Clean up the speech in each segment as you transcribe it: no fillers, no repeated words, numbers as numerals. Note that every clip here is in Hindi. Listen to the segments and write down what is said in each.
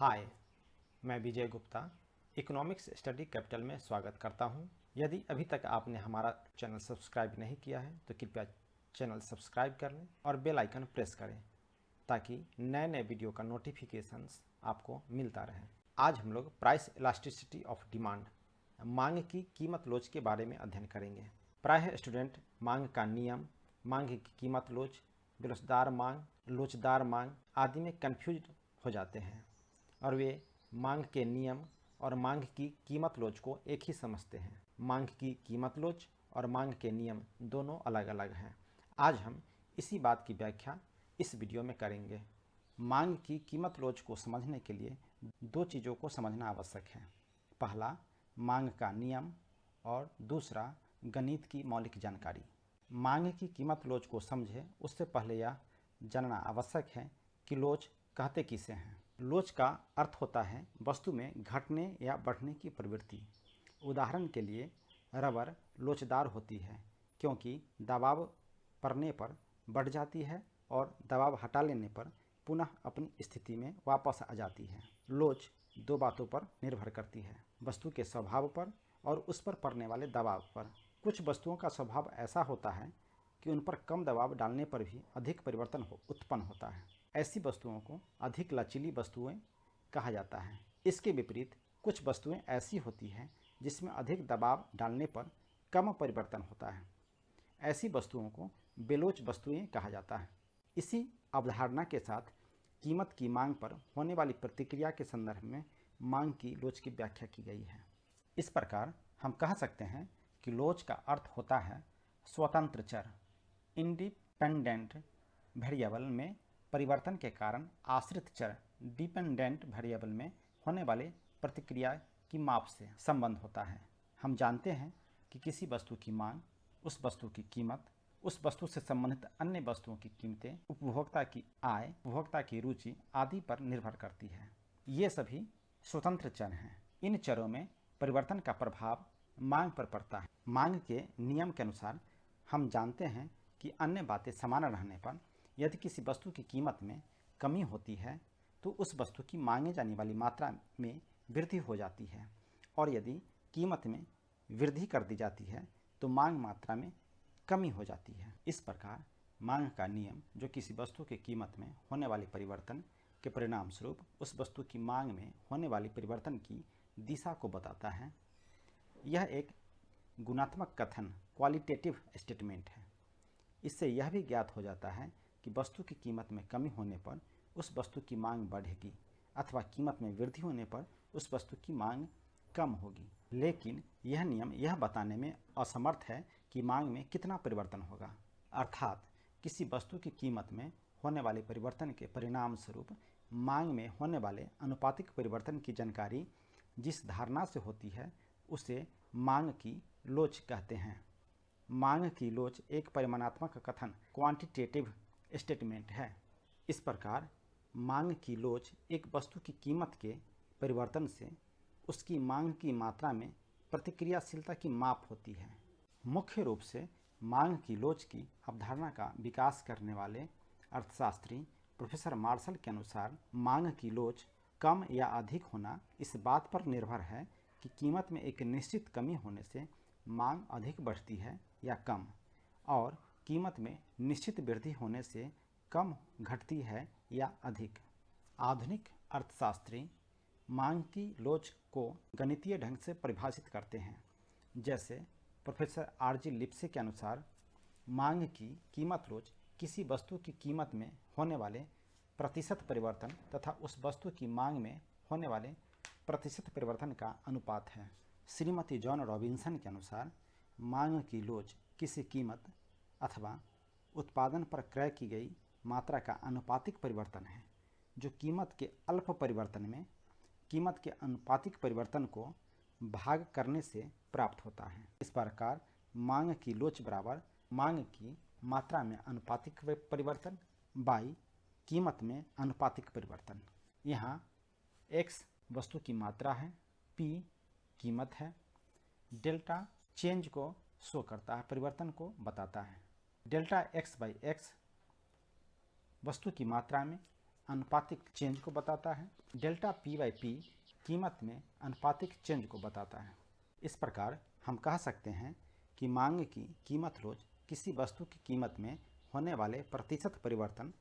हाय, मैं विजय गुप्ता इकोनॉमिक्स स्टडी कैपिटल में स्वागत करता हूं। यदि अभी तक आपने हमारा चैनल सब्सक्राइब नहीं किया है तो कृपया चैनल सब्सक्राइब कर लें और बेल आइकन प्रेस करें ताकि नए नए वीडियो का नोटिफिकेशंस आपको मिलता रहे। आज हम लोग प्राइस इलास्टिसिटी ऑफ डिमांड, मांग की कीमत लोच के बारे में अध्ययन करेंगे। प्रायः स्टूडेंट मांग का नियम, मांग की कीमत लोच, बेलोचदार मांग, लोचदार मांग आदि में कन्फ्यूज हो जाते हैं और वे मांग के नियम और मांग की कीमत लोच को एक ही समझते हैं। मांग की कीमत लोच और मांग के नियम दोनों अलग अलग हैं। आज हम इसी बात की व्याख्या इस वीडियो में करेंगे। मांग की कीमत लोच को समझने के लिए दो चीज़ों को समझना आवश्यक है। पहला, मांग का नियम और दूसरा, गणित की मौलिक जानकारी। मांग की कीमत लोच को समझे उससे पहले यह जानना आवश्यक है कि लोच कहते किसे हैं। लोच का अर्थ होता है वस्तु में घटने या बढ़ने की प्रवृत्ति। उदाहरण के लिए रबर लोचदार होती है क्योंकि दबाव पड़ने पर बढ़ जाती है और दबाव हटा लेने पर पुनः अपनी स्थिति में वापस आ जाती है। लोच दो बातों पर निर्भर करती है, वस्तु के स्वभाव पर और उस पर पड़ने वाले दबाव पर। कुछ वस्तुओं का स्वभाव ऐसा होता है कि उन पर कम दबाव डालने पर भी अधिक परिवर्तन उत्पन्न होता है। ऐसी वस्तुओं को अधिक लचीली वस्तुएं कहा जाता है। इसके विपरीत कुछ वस्तुएं ऐसी होती हैं जिसमें अधिक दबाव डालने पर कम परिवर्तन होता है। ऐसी वस्तुओं को बेलोच वस्तुएं कहा जाता है। इसी अवधारणा के साथ कीमत की मांग पर होने वाली प्रतिक्रिया के संदर्भ में मांग की लोच की व्याख्या की गई है। इस प्रकार हम कह सकते हैं कि लोच का अर्थ होता है स्वतंत्र चर, इंडिपेंडेंट वेरिएबल में परिवर्तन के कारण आश्रित चर डिपेंडेंट वेरिएबल में होने वाले प्रतिक्रिया की माप से संबंध होता है। हम जानते हैं कि किसी वस्तु की मांग, उस वस्तु की कीमत, उस वस्तु से संबंधित अन्य वस्तुओं की कीमतें, उपभोक्ता की आय, उपभोक्ता की रुचि आदि पर निर्भर करती है। ये सभी स्वतंत्र चर हैं। इन चरों में परिवर्तन का प्रभाव मांग पर पड़ता है। मांग के नियम के अनुसार हम जानते हैं कि अन्य बातें समान रहने पर यदि किसी वस्तु की कीमत में कमी होती है तो उस वस्तु की मांगे जाने वाली मात्रा में वृद्धि हो जाती है और यदि कीमत में वृद्धि कर दी जाती है तो मांग मात्रा में कमी हो जाती है। इस प्रकार मांग का नियम, जो किसी वस्तु की कीमत में होने वाले परिवर्तन के परिणाम स्वरूप उस वस्तु की मांग में होने वाली परिवर्तन की दिशा को बताता है, यह एक गुणात्मक कथन, क्वालिटेटिव स्टेटमेंट है। इससे यह भी ज्ञात हो जाता है कि वस्तु की कीमत में कमी होने पर उस वस्तु की मांग बढ़ेगी अथवा कीमत में वृद्धि होने पर उस वस्तु की मांग कम होगी। लेकिन यह नियम यह बताने में असमर्थ है कि मांग में कितना परिवर्तन होगा। अर्थात किसी वस्तु की कीमत में होने वाले परिवर्तन के परिणाम स्वरूप मांग में होने वाले अनुपातिक परिवर्तन की जानकारी जिस धारणा से होती है उसे मांग की लोच कहते हैं। मांग की लोच एक परिमाणात्मक कथन, क्वांटिटेटिव स्टेटमेंट है। इस प्रकार मांग की लोच एक वस्तु की कीमत के परिवर्तन से उसकी मांग की मात्रा में प्रतिक्रियाशीलता की माप होती है। मुख्य रूप से मांग की लोच की अवधारणा का विकास करने वाले अर्थशास्त्री प्रोफेसर मार्शल के अनुसार मांग की लोच कम या अधिक होना इस बात पर निर्भर है कि कीमत में एक निश्चित कमी होने से मांग अधिक बढ़ती है या कम, और कीमत में निश्चित वृद्धि होने से कम घटती है या अधिक। आधुनिक अर्थशास्त्री मांग की लोच को गणितीय ढंग से परिभाषित करते हैं। जैसे प्रोफेसर आर.जी. लिप्से के अनुसार मांग की कीमत लोच किसी वस्तु की कीमत में होने वाले प्रतिशत परिवर्तन तथा उस वस्तु की मांग में होने वाले प्रतिशत परिवर्तन का अनुपात है। श्रीमती जॉन रॉबिन्सन के अनुसार मांग की लोच किसी कीमत अथवा उत्पादन पर क्रय की गई मात्रा का अनुपातिक परिवर्तन है, जो कीमत के अल्प परिवर्तन में कीमत के अनुपातिक परिवर्तन को भाग करने से प्राप्त होता है। इस प्रकार मांग की लोच बराबर मांग की मात्रा में अनुपातिक परिवर्तन बाई कीमत में अनुपातिक परिवर्तन। यहाँ x वस्तु की मात्रा है, p कीमत है, डेल्टा चेंज को शो करता है, परिवर्तन को बताता है। डेल्टा x बाई x वस्तु की मात्रा में अनुपातिक चेंज को बताता है। डेल्टा पी बाई पी कीमत में अनुपातिक चेंज को बताता है। इस प्रकार हम कह सकते हैं कि मांग की कीमत लोच किसी वस्तु की कीमत में होने वाले प्रतिशत परिवर्तन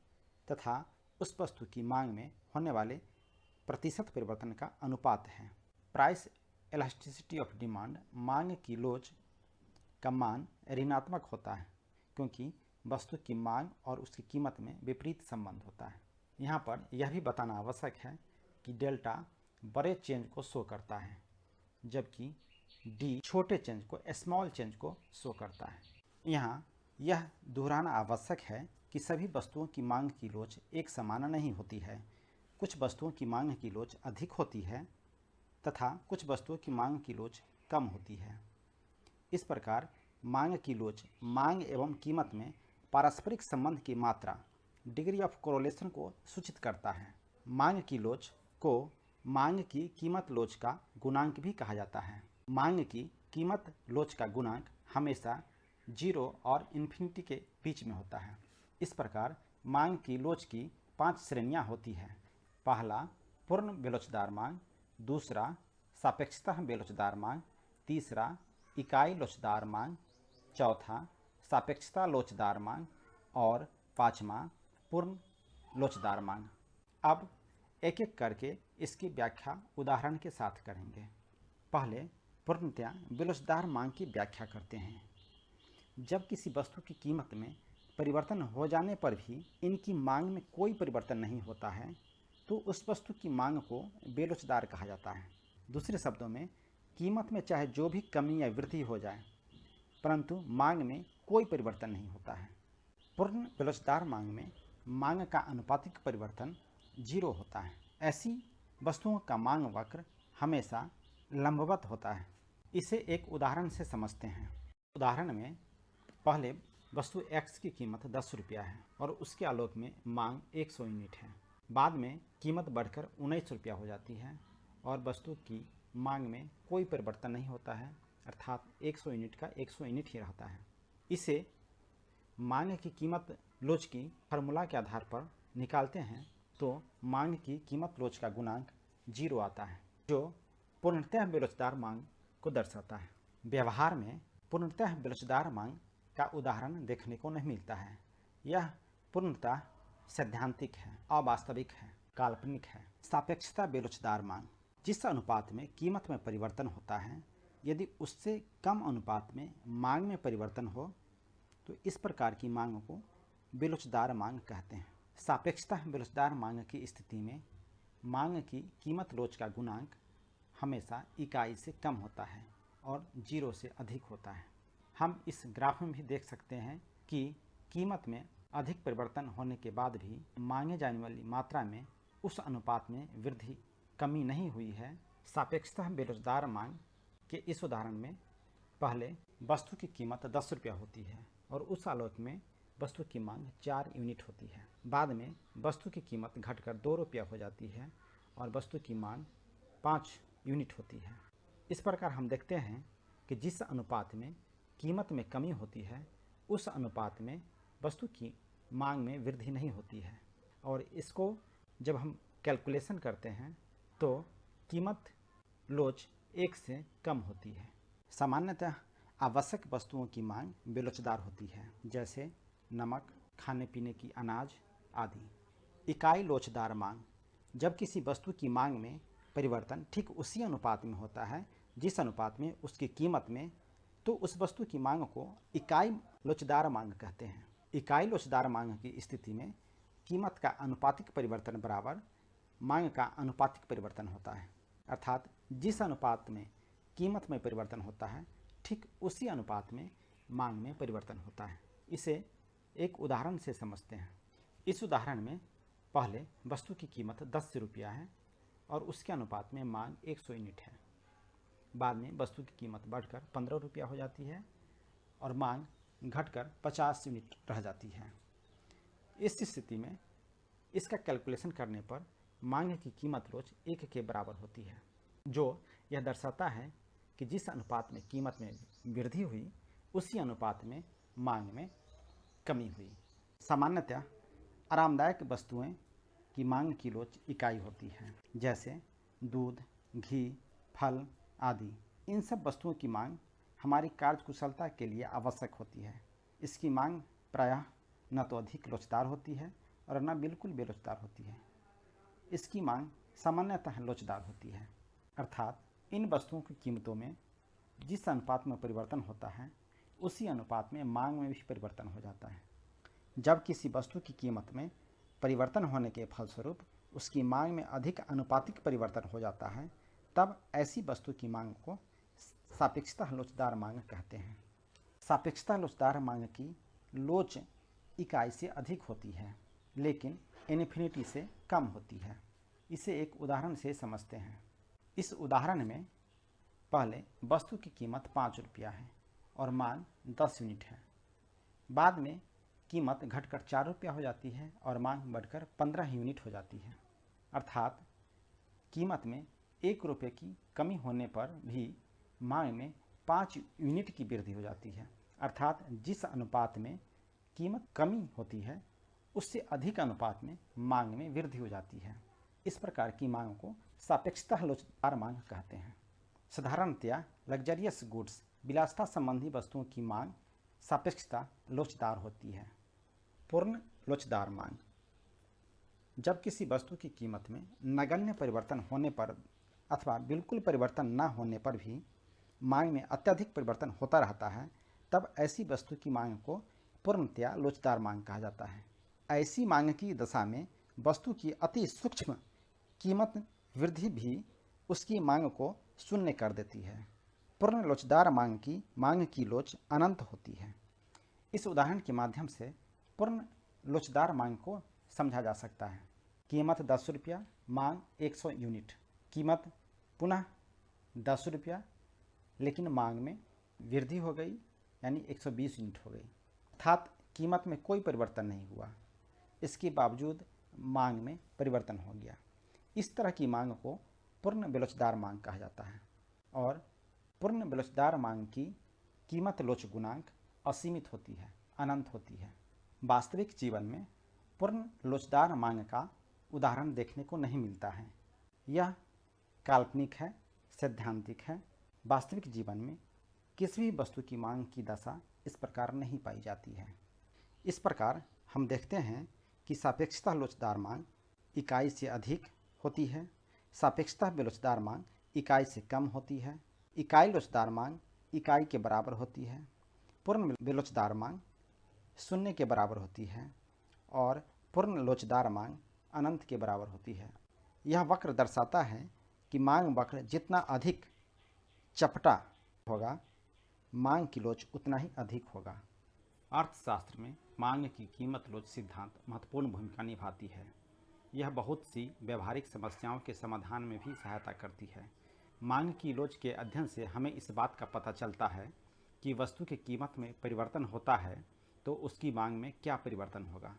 तथा उस वस्तु की मांग में होने वाले प्रतिशत परिवर्तन का अनुपात है। प्राइस इलास्टिसिटी ऑफ डिमांड, मांग की लोच का मान ऋणात्मक होता है क्योंकि वस्तु की मांग और उसकी कीमत में विपरीत संबंध होता है। यहाँ पर यह भी बताना आवश्यक है कि डेल्टा बड़े चेंज को शो करता है जबकि डी छोटे चेंज को, स्मॉल चेंज को शो करता है। यहाँ यह दोहराना आवश्यक है कि सभी वस्तुओं की मांग की लोच एक समान नहीं होती है। कुछ वस्तुओं की मांग की लोच अधिक होती है तथा कुछ वस्तुओं की मांग की लोच कम होती है। इस प्रकार मांग की लोच मांग एवं कीमत में पारस्परिक संबंध की मात्रा, डिग्री ऑफ कोरिलेशन को सूचित करता है। मांग की लोच को मांग की कीमत लोच का गुणांक भी कहा जाता है। मांग की कीमत लोच का गुणांक हमेशा 0 और इन्फिनिटी के बीच में होता है। इस प्रकार मांग की लोच की 5 श्रेणियां होती हैं। पहला पूर्ण बेलोचदार मांग, दूसरा सापेक्षतः बेलोचदार मांग, तीसरा इकाई लोचदार मांग, चौथा सापेक्षता लोचदार मांग और पांचवा पूर्ण लोचदार मांग। अब एक एक करके इसकी व्याख्या उदाहरण के साथ करेंगे। पहले पूर्णतया बेलोचदार मांग की व्याख्या करते हैं। जब किसी वस्तु की कीमत में परिवर्तन हो जाने पर भी इनकी मांग में कोई परिवर्तन नहीं होता है तो उस वस्तु की मांग को बेलोचदार कहा जाता है। दूसरे शब्दों में, कीमत में चाहे जो भी कमी या वृद्धि हो जाए परंतु मांग में कोई परिवर्तन नहीं होता है। पूर्ण बेलोचदार मांग में मांग का अनुपातिक परिवर्तन 0 होता है। ऐसी वस्तुओं का मांग वक्र हमेशा लंबवत होता है। इसे एक उदाहरण से समझते हैं। उदाहरण में पहले वस्तु X की कीमत 10 रुपया है और उसके आलोक में मांग 100 यूनिट है। बाद में कीमत बढ़कर 19 रुपया हो जाती है और वस्तु की मांग में कोई परिवर्तन नहीं होता है, अर्थात 100 यूनिट का 100 यूनिट ही रहता है। इसे मांग की कीमत लोच की फार्मूला के आधार पर निकालते हैं तो मांग की कीमत लोच का गुणांक 0 आता है जो पूर्णतः बेलोचदार मांग को दर्शाता है। व्यवहार में पूर्णतः बेलोचदार मांग का उदाहरण देखने को नहीं मिलता है। यह पूर्णतः सैद्धांतिक है, अवास्तविक है, काल्पनिक है। सापेक्षता बेलोचदार मांग, जिस अनुपात में कीमत में परिवर्तन होता है यदि उससे कम अनुपात में मांग में परिवर्तन हो तो इस प्रकार की मांग को बेलोचदार मांग कहते हैं। सापेक्षता बेलोचदार मांग की स्थिति में मांग की कीमत लोच का गुणांक हमेशा इकाई से कम होता है और 0 से अधिक होता है। हम इस ग्राफ में भी देख सकते हैं कि कीमत में अधिक परिवर्तन होने के बाद भी मांगे जाने वाली मात्रा में उस अनुपात में वृद्धि कमी नहीं हुई है। सापेक्षतः बेरोजगार मांग के इस उदाहरण में पहले वस्तु की कीमत 10 रुपया होती है और उस आलोक में वस्तु की मांग 4 यूनिट होती है। बाद में वस्तु की कीमत घटकर 2 रुपया हो जाती है और वस्तु की मांग 5 यूनिट होती है। इस प्रकार हम देखते हैं कि जिस अनुपात में कीमत में कमी होती है उस अनुपात में वस्तु की मांग में वृद्धि नहीं होती है और इसको जब हम कैलकुलेशन करते हैं तो कीमत लोच 1 से कम होती है। सामान्यतः आवश्यक वस्तुओं की मांग बेलोचदार होती है, जैसे नमक, खाने पीने की अनाज आदि। इकाई लोचदार मांग, जब किसी वस्तु की मांग में परिवर्तन ठीक उसी अनुपात में होता है जिस अनुपात में उसकी कीमत में, तो उस वस्तु की मांग को इकाई लोचदार मांग कहते हैं। इकाई लोचदार मांग की स्थिति में कीमत का अनुपातिक परिवर्तन बराबर मांग का अनुपातिक परिवर्तन होता है, अर्थात जिस अनुपात में कीमत में परिवर्तन होता है ठीक उसी अनुपात में मांग में परिवर्तन होता है। इसे एक उदाहरण से समझते हैं। इस उदाहरण में पहले वस्तु की कीमत 10 रुपया है और उसके अनुपात में मांग 100 यूनिट है। बाद में वस्तु की कीमत बढ़कर 15 रुपया हो जाती है और मांग घटकर 50 यूनिट रह जाती है। इस स्थिति में इसका कैलकुलेशन करने पर मांग की कीमत रोज 1 के बराबर होती है, जो यह दर्शाता है कि जिस अनुपात में कीमत में वृद्धि हुई उसी अनुपात में मांग में कमी हुई। सामान्यतः आरामदायक वस्तुएं की मांग की लोच इकाई होती है, जैसे दूध, घी, फल आदि। इन सब वस्तुओं की मांग हमारी कार्यकुशलता के लिए आवश्यक होती है। इसकी मांग प्रायः न तो अधिक लोचदार होती है और न बिल्कुल बेलोचदार होती है। इसकी मांग सामान्यतः लोचदार होती है, अर्थात इन वस्तुओं की कीमतों में जिस अनुपात में परिवर्तन होता है उसी अनुपात में मांग में भी परिवर्तन हो जाता है। जब किसी वस्तु की कीमत में परिवर्तन होने के फलस्वरूप उसकी मांग में अधिक अनुपातिक परिवर्तन हो जाता है, तब ऐसी वस्तु की मांग को सापेक्षतः लोचदार मांग कहते हैं। सापेक्षतः लोचदार मांग की लोच इकाई से अधिक होती है, लेकिन इन्फिनिटी से कम होती है। इसे एक उदाहरण से समझते हैं। इस उदाहरण में पहले वस्तु की कीमत 5 रुपया है और मांग 10 यूनिट है। बाद में कीमत घटकर 4 रुपया हो जाती है और मांग बढ़कर 15 यूनिट हो जाती है। अर्थात कीमत में 1 रुपये की कमी होने पर भी मांग में 5 यूनिट की वृद्धि हो जाती है। अर्थात जिस अनुपात में कीमत कमी होती है उससे अधिक अनुपात में मांग में वृद्धि हो जाती है। इस प्रकार की मांग को सापेक्षतः लोचदार मांग कहते हैं। साधारणतया लग्जरियस गुड्स, विलासिता संबंधी वस्तुओं की मांग सापेक्षतः लोचदार होती है। पूर्ण लोचदार मांग: जब किसी वस्तु की कीमत में नगण्य परिवर्तन होने पर अथवा बिल्कुल परिवर्तन न होने पर भी मांग में अत्यधिक परिवर्तन होता रहता है, तब ऐसी वस्तु की मांग को पूर्णतया लोचदार मांग कहा जाता है। ऐसी मांग की दशा में वस्तु की अति सूक्ष्म कीमत वृद्धि भी उसकी मांग को शून्य कर देती है। पूर्ण लोचदार मांग की लोच अनंत होती है। इस उदाहरण के माध्यम से पूर्ण लोचदार मांग को समझा जा सकता है। कीमत 10 रुपया, मांग 100 यूनिट। कीमत पुनः 10 रुपया, लेकिन मांग में वृद्धि हो गई, यानी 120 यूनिट हो गई। अर्थात कीमत में कोई परिवर्तन नहीं हुआ, इसके बावजूद मांग में परिवर्तन हो गया। इस तरह की मांग को पूर्ण बेलोचदार मांग कहा जाता है। और पूर्ण बेलोचदार मांग की कीमत लोच गुणांक असीमित होती है, अनंत होती है। वास्तविक जीवन में पूर्ण लोचदार मांग का उदाहरण देखने को नहीं मिलता है। यह काल्पनिक है, सैद्धांतिक है। वास्तविक जीवन में किसी भी वस्तु की मांग की दशा इस प्रकार नहीं पाई जाती है। इस प्रकार हम देखते हैं कि सापेक्षतः लोचदार मांग इकाई से अधिक होती है, सापेक्षतः बेलोचदार मांग इकाई से कम होती है, इकाई लोचदार मांग इकाई के बराबर होती है, पूर्ण बेलोचदार मांग शून्य के बराबर होती है और पूर्ण लोचदार मांग अनंत के बराबर होती है। यह वक्र दर्शाता है कि मांग वक्र जितना अधिक चपटा होगा, मांग की लोच उतना ही अधिक होगा। अर्थशास्त्र में मांग की कीमत लोच सिद्धांत महत्वपूर्ण भूमिका निभाती है। यह बहुत सी व्यवहारिक समस्याओं के समाधान में भी सहायता करती है। मांग की लोच के अध्ययन से हमें इस बात का पता चलता है कि वस्तु की कीमत में परिवर्तन होता है तो उसकी मांग में क्या परिवर्तन होगा।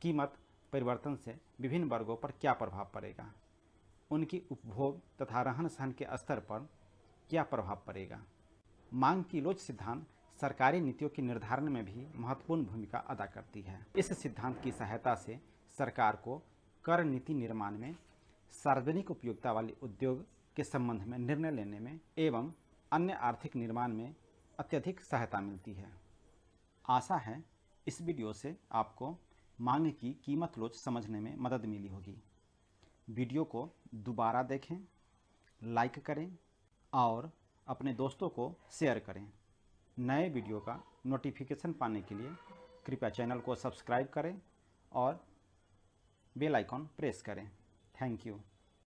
कीमत परिवर्तन से विभिन्न वर्गों पर क्या प्रभाव पड़ेगा, उनकी उपभोग तथा रहन सहन के स्तर पर क्या प्रभाव पड़ेगा। मांग की लोच सिद्धांत सरकारी नीतियों के निर्धारण में भी महत्वपूर्ण भूमिका अदा करती है। इस सिद्धांत की सहायता से सरकार को कर नीति निर्माण में, सार्वजनिक उपयोगिता वाले उद्योग के संबंध में निर्णय लेने में एवं अन्य आर्थिक निर्माण में अत्यधिक सहायता मिलती है। आशा है इस वीडियो से आपको मांग की कीमत लोच समझने में मदद मिली होगी। वीडियो को दोबारा देखें, लाइक करें और अपने दोस्तों को शेयर करें। नए वीडियो का नोटिफिकेशन पाने के लिए कृपया चैनल को सब्सक्राइब करें और बेल आइकॉन प्रेस करें। Thank you.